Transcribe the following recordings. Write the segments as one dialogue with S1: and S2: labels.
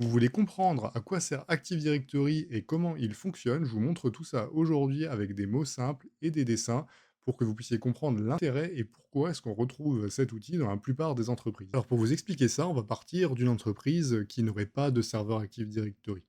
S1: Vous voulez comprendre à quoi sert Active Directory et comment il fonctionne, je vous montre tout ça aujourd'hui avec des mots simples et des dessins pour que vous puissiez comprendre l'intérêt et pourquoi est-ce qu'on retrouve cet outil dans la plupart des entreprises. Alors pour vous expliquer ça, on va partir d'une entreprise qui n'aurait pas de serveur Active Directory.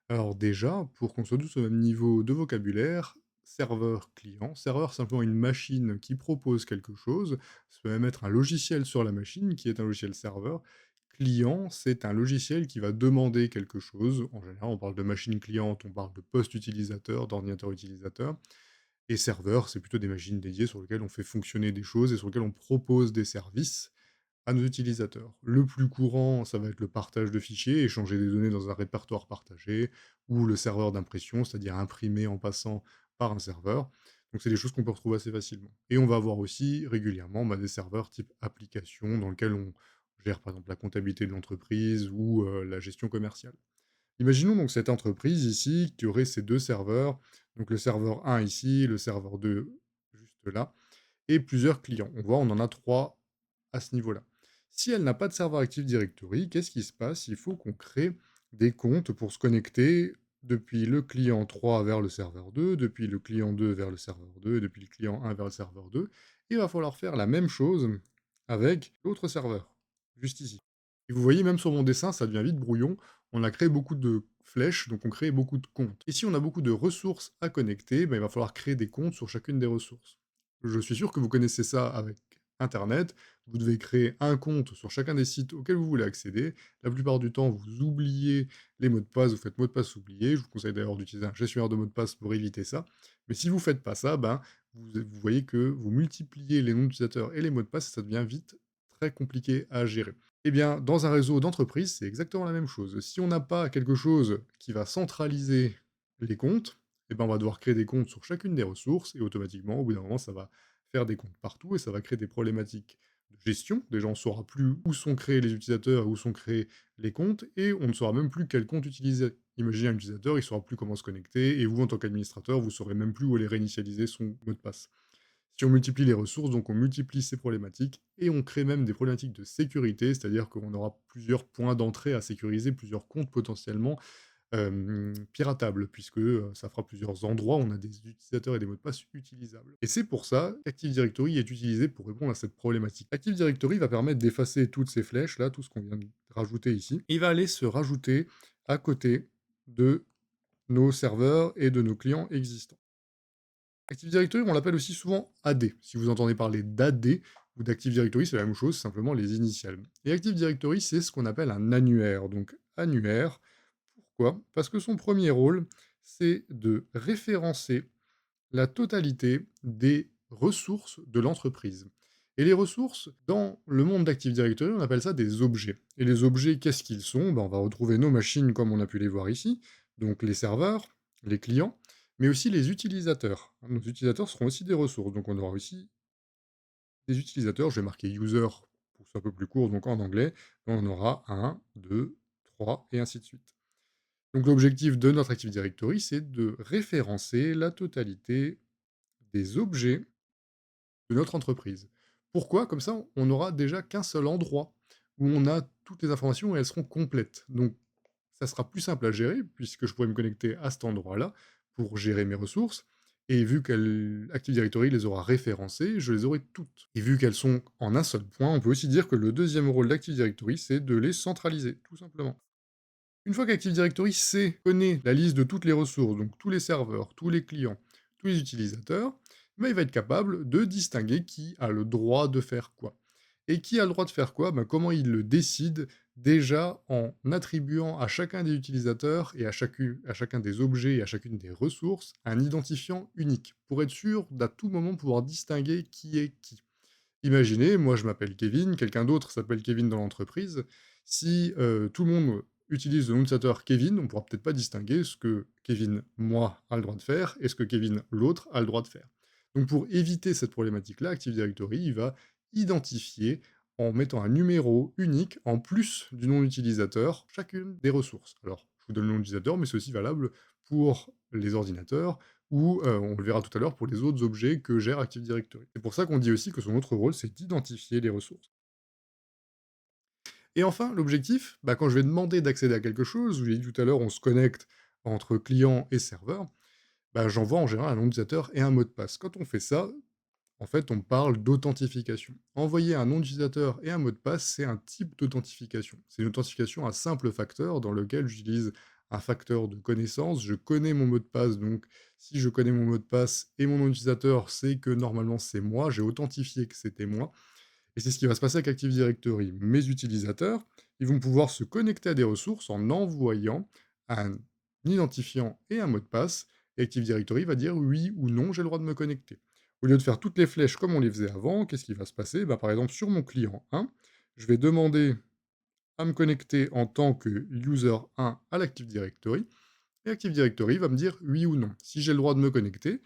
S1: Alors déjà, pour qu'on soit tous au même niveau de vocabulaire, serveur client, serveur simplement une machine qui propose quelque chose, ça peut même être un logiciel sur la machine qui est un logiciel serveur. Client, c'est un logiciel qui va demander quelque chose. En général, on parle de machine cliente, on parle de poste utilisateur, d'ordinateur utilisateur. Et serveur, c'est plutôt des machines dédiées sur lesquelles on fait fonctionner des choses et sur lesquelles on propose des services à nos utilisateurs. Le plus courant, ça va être le partage de fichiers, échanger des données dans un répertoire partagé, ou le serveur d'impression, c'est-à-dire imprimer en passant par un serveur. Donc c'est des choses qu'on peut retrouver assez facilement. Et on va avoir aussi régulièrement des serveurs type application dans lesquels on gère par exemple la comptabilité de l'entreprise ou la gestion commerciale. Imaginons donc cette entreprise ici qui aurait ces deux serveurs, donc le serveur 1 ici, le serveur 2 juste là, et plusieurs clients. On voit, on en a 3 à ce niveau-là. Si elle n'a pas de serveur Active Directory, qu'est-ce qui se passe? Il faut qu'on crée des comptes pour se connecter depuis le client 3 vers le serveur 2, depuis le client 2 vers le serveur 2, et depuis le client 1 vers le serveur 2. Il va falloir faire la même chose avec l'autre serveur, juste ici. Et vous voyez, même sur mon dessin, ça devient vite brouillon. On a créé beaucoup de flèches, donc on crée beaucoup de comptes. Et si on a beaucoup de ressources à connecter, il va falloir créer des comptes sur chacune des ressources. Je suis sûr que vous connaissez ça avec internet. Vous devez créer un compte sur chacun des sites auxquels vous voulez accéder. La plupart du temps, vous oubliez les mots de passe, vous faites mot de passe oublié. Je vous conseille d'ailleurs d'utiliser un gestionnaire de mots de passe pour éviter ça. Mais si vous ne faites pas ça, vous voyez que vous multipliez les noms d'utilisateurs et les mots de passe et ça devient vite très compliqué à gérer. Eh bien, dans un réseau d'entreprise, c'est exactement la même chose. Si on n'a pas quelque chose qui va centraliser les comptes, eh ben, on va devoir créer des comptes sur chacune des ressources et automatiquement, au bout d'un moment, ça va faire des comptes partout et ça va créer des problématiques de gestion. Déjà, on ne saura plus où sont créés les utilisateurs, où sont créés les comptes et on ne saura même plus quel compte utiliser. Imaginez un utilisateur, il ne saura plus comment se connecter et vous, en tant qu'administrateur, vous ne saurez même plus où aller réinitialiser son mot de passe. Si on multiplie les ressources, donc on multiplie ces problématiques et on crée même des problématiques de sécurité, c'est-à-dire qu'on aura plusieurs points d'entrée à sécuriser, plusieurs comptes potentiellement piratables, puisque ça fera plusieurs endroits où on a des utilisateurs et des mots de passe utilisables. Et c'est pour ça qu'Active Directory est utilisé pour répondre à cette problématique. Active Directory va permettre d'effacer toutes ces flèches-là, tout ce qu'on vient de rajouter ici. Il va aller se rajouter à côté de nos serveurs et de nos clients existants. Active Directory, on l'appelle aussi souvent AD. Si vous entendez parler d'AD ou d'Active Directory, c'est la même chose, simplement les initiales. Et Active Directory, c'est ce qu'on appelle un annuaire. Donc annuaire, pourquoi? Parce que son premier rôle, c'est de référencer la totalité des ressources de l'entreprise. Et les ressources, dans le monde d'Active Directory, on appelle ça des objets. Et les objets, qu'est-ce qu'ils sont? On va retrouver nos machines comme on a pu les voir ici, donc les serveurs, les clients, mais aussi les utilisateurs. Nos utilisateurs seront aussi des ressources, donc on aura aussi des utilisateurs. Je vais marquer user pour que ce soit un peu plus court, donc en anglais. On aura un, 2, 3 et ainsi de suite. Donc l'objectif de notre Active Directory, c'est de référencer la totalité des objets de notre entreprise. Pourquoi? Comme ça, on n'aura déjà qu'un seul endroit où on a toutes les informations et elles seront complètes. Donc, ça sera plus simple à gérer puisque je pourrais me connecter à cet endroit-là pour gérer mes ressources. Et vu qu'Active Directory les aura référencées, je les aurai toutes. Et vu qu'elles sont en un seul point, on peut aussi dire que le deuxième rôle d'Active Directory, c'est de les centraliser, tout simplement. Une fois qu'Active Directory connaît la liste de toutes les ressources, donc tous les serveurs, tous les clients, tous les utilisateurs, il va être capable de distinguer qui a le droit de faire quoi. Et qui a le droit de faire quoi? Comment il le décide? Déjà en attribuant à chacun des utilisateurs et à chacun des objets et à chacune des ressources un identifiant unique, pour être sûr d'à tout moment pouvoir distinguer qui est qui. Imaginez, moi je m'appelle Kevin, quelqu'un d'autre s'appelle Kevin dans l'entreprise. Si tout le monde utilise le nom d'utilisateur Kevin, on ne pourra peut-être pas distinguer ce que Kevin, moi, a le droit de faire et ce que Kevin, l'autre, a le droit de faire. Donc pour éviter cette problématique-là, Active Directory, il va identifier en mettant un numéro unique en plus du nom d'utilisateur chacune des ressources. Alors, je vous donne le nom d'utilisateur, mais c'est aussi valable pour les ordinateurs, ou on le verra tout à l'heure pour les autres objets que gère Active Directory. C'est pour ça qu'on dit aussi que son autre rôle, c'est d'identifier les ressources. Et enfin, l'objectif, quand je vais demander d'accéder à quelque chose, je vous l'ai dit tout à l'heure, on se connecte entre client et serveur, j'envoie en général un nom d'utilisateur et un mot de passe. Quand on fait ça, en fait, on parle d'authentification. Envoyer un nom d'utilisateur et un mot de passe, c'est un type d'authentification. C'est une authentification à simple facteur dans lequel j'utilise un facteur de connaissance. Je connais mon mot de passe, donc si je connais mon mot de passe et mon nom d'utilisateur, c'est que normalement c'est moi. J'ai authentifié que c'était moi. Et c'est ce qui va se passer avec Active Directory. Mes utilisateurs, ils vont pouvoir se connecter à des ressources en envoyant un identifiant et un mot de passe. Et Active Directory va dire oui ou non, j'ai le droit de me connecter. Au lieu de faire toutes les flèches comme on les faisait avant, qu'est-ce qui va se passer? Par exemple, sur mon client 1, je vais demander à me connecter en tant que user 1 à l'Active Directory. Et Active Directory va me dire oui ou non. Si j'ai le droit de me connecter,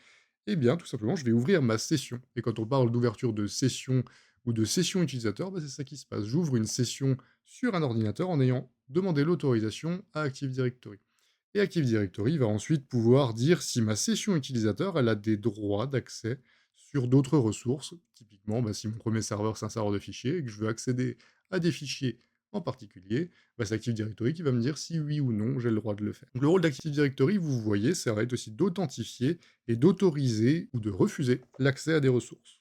S1: eh bien, tout simplement, je vais ouvrir ma session. Et quand on parle d'ouverture de session ou de session utilisateur, c'est ça qui se passe. J'ouvre une session sur un ordinateur en ayant demandé l'autorisation à Active Directory. Et Active Directory va ensuite pouvoir dire si ma session utilisateur, elle a des droits d'accès sur d'autres ressources. Typiquement, si mon premier serveur, c'est un serveur de fichiers et que je veux accéder à des fichiers en particulier, c'est Active Directory qui va me dire si oui ou non j'ai le droit de le faire. Donc, le rôle d'Active Directory, vous voyez, ça va être aussi d'authentifier et d'autoriser ou de refuser l'accès à des ressources.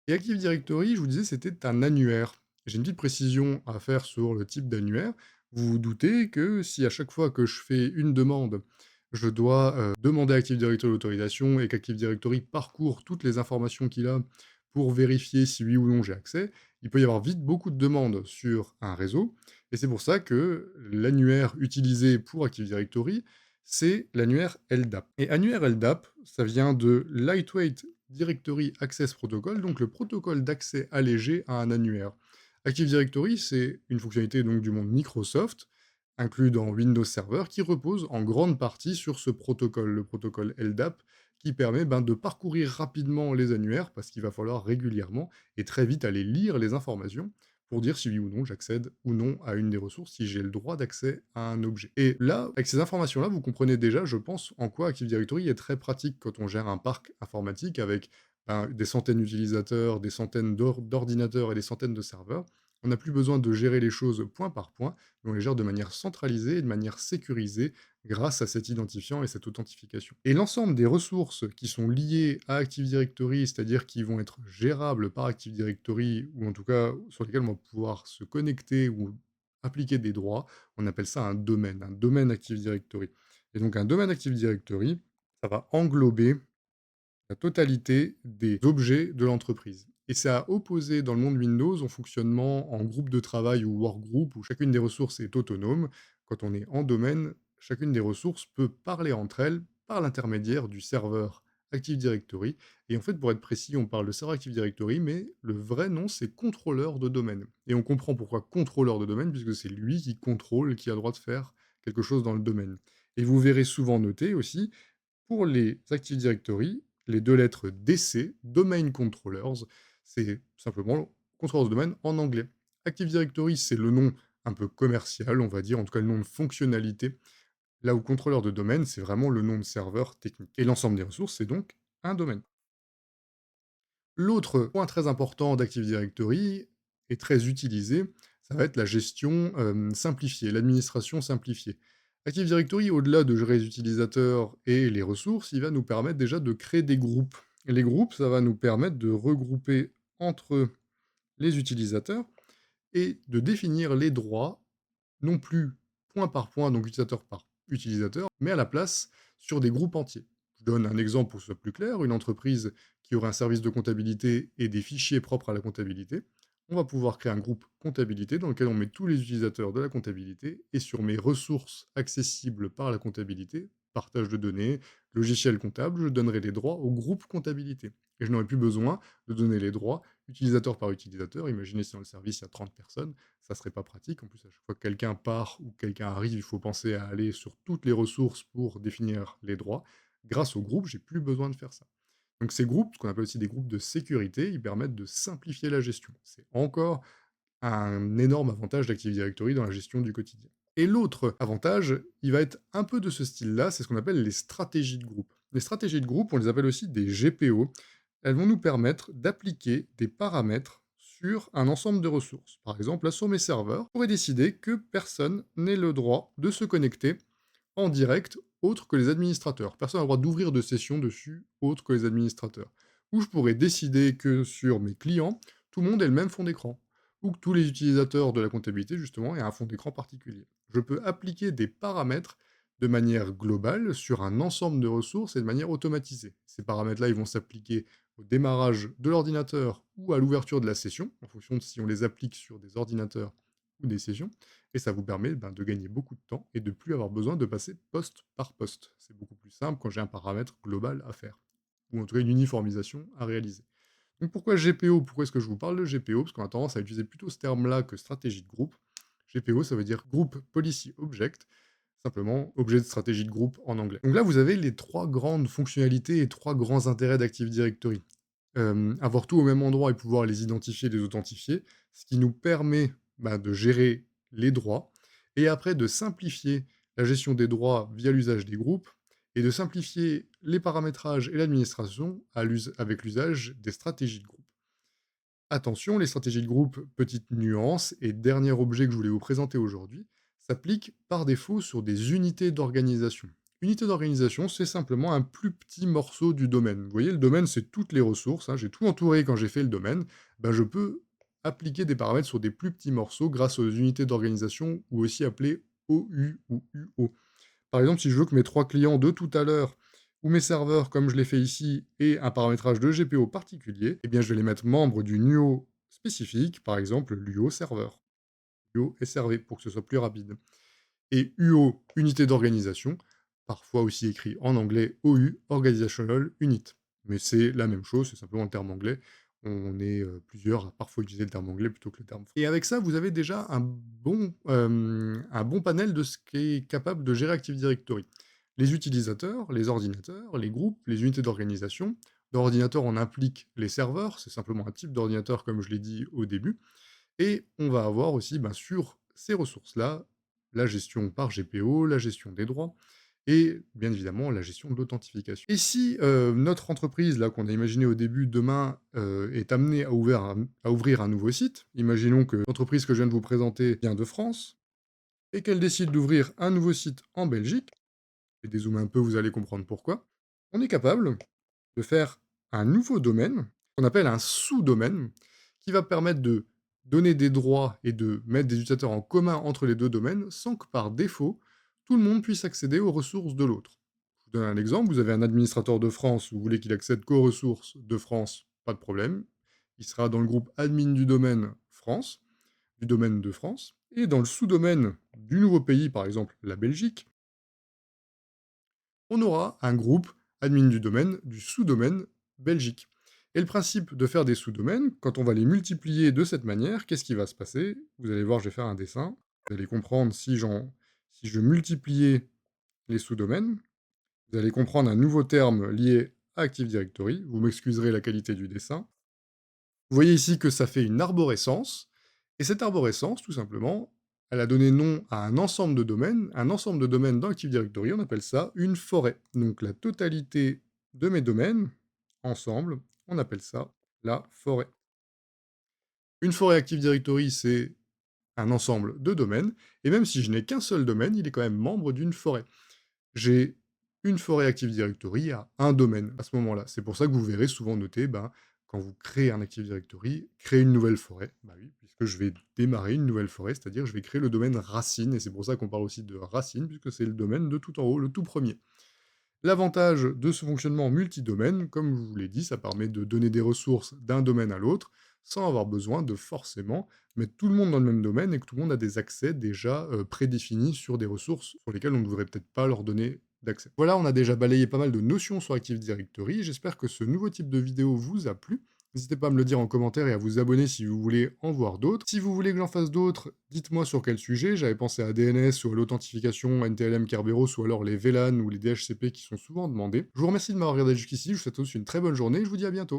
S1: Et Active Directory, je vous disais, c'était un annuaire. J'ai une petite précision à faire sur le type d'annuaire. Vous vous doutez que si à chaque fois que je fais une demande, je dois demander à Active Directory l'autorisation et qu'Active Directory parcourt toutes les informations qu'il a pour vérifier si oui ou non j'ai accès, il peut y avoir vite beaucoup de demandes sur un réseau. Et c'est pour ça que l'annuaire utilisé pour Active Directory, c'est l'annuaire LDAP. Et annuaire LDAP, ça vient de Lightweight Directory Access Protocol, donc le protocole d'accès allégé à un annuaire. Active Directory, c'est une fonctionnalité donc du monde Microsoft, inclus dans Windows Server, qui repose en grande partie sur ce protocole, le protocole LDAP, qui permet de parcourir rapidement les annuaires, parce qu'il va falloir régulièrement et très vite aller lire les informations pour dire si oui ou non j'accède ou non à une des ressources, si j'ai le droit d'accès à un objet. Et là, avec ces informations-là, vous comprenez déjà, je pense, en quoi Active Directory est très pratique quand on gère un parc informatique avec des centaines d'utilisateurs, des centaines d'ordinateurs et des centaines de serveurs. On n'a plus besoin de gérer les choses point par point, mais on les gère de manière centralisée et de manière sécurisée grâce à cet identifiant et cette authentification. Et l'ensemble des ressources qui sont liées à Active Directory, c'est-à-dire qui vont être gérables par Active Directory, ou en tout cas sur lesquelles on va pouvoir se connecter ou appliquer des droits, on appelle ça un domaine Active Directory. Et donc un domaine Active Directory, ça va englober la totalité des objets de l'entreprise. Et c'est à opposer dans le monde Windows en fonctionnement en groupe de travail ou workgroup où chacune des ressources est autonome. Quand on est en domaine, chacune des ressources peut parler entre elles par l'intermédiaire du serveur Active Directory. Et en fait, pour être précis, on parle de serveur Active Directory, mais le vrai nom, c'est contrôleur de domaine. Et on comprend pourquoi contrôleur de domaine, puisque c'est lui qui contrôle, qui a le droit de faire quelque chose dans le domaine. Et vous verrez souvent noté aussi pour les Active Directory, les 2 lettres DC, Domain Controllers, c'est simplement contrôleur de domaine en anglais. Active Directory, c'est le nom un peu commercial, on va dire, en tout cas le nom de fonctionnalité, là où contrôleur de domaine, c'est vraiment le nom de serveur technique. Et l'ensemble des ressources, c'est donc un domaine. L'autre point très important d'Active Directory et très utilisé, ça va être la gestion, simplifiée, l'administration simplifiée. Active Directory, au-delà de gérer les utilisateurs et les ressources, il va nous permettre déjà de créer des groupes. Et les groupes, ça va nous permettre de regrouper entre les utilisateurs et de définir les droits non plus point par point, donc utilisateur par utilisateur, mais à la place sur des groupes entiers. Je donne un exemple pour que ce soit plus clair. Une entreprise qui aurait un service de comptabilité et des fichiers propres à la comptabilité, on va pouvoir créer un groupe comptabilité dans lequel on met tous les utilisateurs de la comptabilité et sur mes ressources accessibles par la comptabilité, partage de données, logiciel comptable, je donnerai les droits au groupe comptabilité. Et je n'aurai plus besoin de donner les droits utilisateur par utilisateur. Imaginez si dans le service il y a 30 personnes, ça serait pas pratique. En plus, à chaque fois que quelqu'un part ou que quelqu'un arrive, il faut penser à aller sur toutes les ressources pour définir les droits. Grâce au groupe, j'ai plus besoin de faire ça. Donc ces groupes, ce qu'on appelle aussi des groupes de sécurité, ils permettent de simplifier la gestion. C'est encore un énorme avantage d'Active Directory dans la gestion du quotidien. Et l'autre avantage, il va être un peu de ce style-là, c'est ce qu'on appelle les stratégies de groupe. Les stratégies de groupe, on les appelle aussi des GPO. Elles vont nous permettre d'appliquer des paramètres sur un ensemble de ressources. Par exemple, là sur mes serveurs, je pourrais décider que personne n'ait le droit de se connecter en direct autre que les administrateurs. Personne n'a le droit d'ouvrir de session dessus autre que les administrateurs. Ou je pourrais décider que sur mes clients, tout le monde ait le même fond d'écran. Ou que tous les utilisateurs de la comptabilité, justement, aient un fond d'écran particulier. Je peux appliquer des paramètres de manière globale sur un ensemble de ressources et de manière automatisée. Ces paramètres-là, ils vont s'appliquer au démarrage de l'ordinateur ou à l'ouverture de la session, en fonction de si on les applique sur des ordinateurs ou des sessions. Et ça vous permet de gagner beaucoup de temps et de plus avoir besoin de passer poste par poste. C'est beaucoup plus simple quand j'ai un paramètre global à faire, ou en tout cas une uniformisation à réaliser. Donc pourquoi GPO? Pourquoi est-ce que je vous parle de GPO? Parce qu'on a tendance à utiliser plutôt ce terme-là que stratégie de groupe. GPO, ça veut dire Group Policy Object, simplement objet de stratégie de groupe en anglais. Donc là, vous avez les trois grandes fonctionnalités et trois grands intérêts d'Active Directory. Avoir tout au même endroit et pouvoir les identifier, les authentifier, ce qui nous permet de gérer les droits et après de simplifier la gestion des droits via l'usage des groupes et de simplifier les paramétrages et l'administration avec l'usage des stratégies de groupe. Attention, les stratégies de groupe, petite nuance et dernier objet que je voulais vous présenter aujourd'hui, s'appliquent par défaut sur des unités d'organisation. Unité d'organisation, c'est simplement un plus petit morceau du domaine. Vous voyez, le domaine, c'est toutes les ressources, hein, j'ai tout entouré quand j'ai fait le domaine. Je peux appliquer des paramètres sur des plus petits morceaux grâce aux unités d'organisation, ou aussi appelées OU ou UO. Par exemple, si je veux que mes 3 clients de tout à l'heure, ou mes serveurs, comme je l'ai fait ici, aient un paramétrage de GPO particulier, eh bien, je vais les mettre membres d'une UO spécifique, par exemple l'UO serveur, UO SRV, pour que ce soit plus rapide. Et UO, unité d'organisation, parfois aussi écrit en anglais OU, Organizational Unit. Mais c'est la même chose, c'est simplement le terme anglais. On est plusieurs à parfois utiliser le terme anglais plutôt que le terme français. Et avec ça, vous avez déjà un bon panel de ce qui est capable de gérer Active Directory. Les utilisateurs, les ordinateurs, les groupes, les unités d'organisation. Dans ordinateur, on implique les serveurs, c'est simplement un type d'ordinateur comme je l'ai dit au début. Et on va avoir aussi, sur ces ressources-là, la gestion par GPO, la gestion des droits et bien évidemment la gestion de l'authentification. Et si notre entreprise, là qu'on a imaginé au début, demain est amenée à ouvrir un nouveau site, imaginons que l'entreprise que je viens de vous présenter vient de France et qu'elle décide d'ouvrir un nouveau site en Belgique, et dézoomer un peu, vous allez comprendre pourquoi, on est capable de faire un nouveau domaine, qu'on appelle un sous-domaine, qui va permettre de donner des droits et de mettre des utilisateurs en commun entre les deux domaines, sans que par défaut, tout le monde puisse accéder aux ressources de l'autre. Je vous donne un exemple, vous avez un administrateur de France, vous voulez qu'il accède qu'aux ressources de France, pas de problème. Il sera dans le groupe admin du domaine France, du domaine de France, et dans le sous-domaine du nouveau pays, par exemple la Belgique, on aura un groupe admin du domaine, du sous-domaine Belgique. Et le principe de faire des sous-domaines, quand on va les multiplier de cette manière, qu'est-ce qui va se passer? Vous allez voir, je vais faire un dessin. Vous allez comprendre si je multipliais les sous-domaines, vous allez comprendre un nouveau terme lié à Active Directory. Vous m'excuserez la qualité du dessin. Vous voyez ici que ça fait une arborescence, et cette arborescence, tout simplement, elle a donné nom à un ensemble de domaines dans Active Directory, on appelle ça une forêt. Donc la totalité de mes domaines, ensemble, on appelle ça la forêt. Une forêt Active Directory, c'est un ensemble de domaines, et même si je n'ai qu'un seul domaine, il est quand même membre d'une forêt. J'ai une forêt Active Directory à un domaine à ce moment-là. C'est pour ça que vous verrez souvent noté, quand vous créez un Active Directory, créer une nouvelle forêt. Bah oui, puisque je vais démarrer une nouvelle forêt, c'est-à-dire je vais créer le domaine racine, et c'est pour ça qu'on parle aussi de racine, puisque c'est le domaine de tout en haut, le tout premier. L'avantage de ce fonctionnement multi-domaine, comme je vous l'ai dit, ça permet de donner des ressources d'un domaine à l'autre, sans avoir besoin de forcément mettre tout le monde dans le même domaine et que tout le monde a des accès déjà prédéfinis sur des ressources sur lesquelles on ne devrait peut-être pas leur donner d'accès. Voilà, on a déjà balayé pas mal de notions sur Active Directory. J'espère que ce nouveau type de vidéo vous a plu. N'hésitez pas à me le dire en commentaire et à vous abonner si vous voulez en voir d'autres. Si vous voulez que j'en fasse d'autres, dites-moi sur quel sujet. J'avais pensé à DNS ou à l'authentification, NTLM, Kerberos ou alors les VLAN ou les DHCP qui sont souvent demandés. Je vous remercie de m'avoir regardé jusqu'ici. Je vous souhaite tous une très bonne journée et je vous dis à bientôt.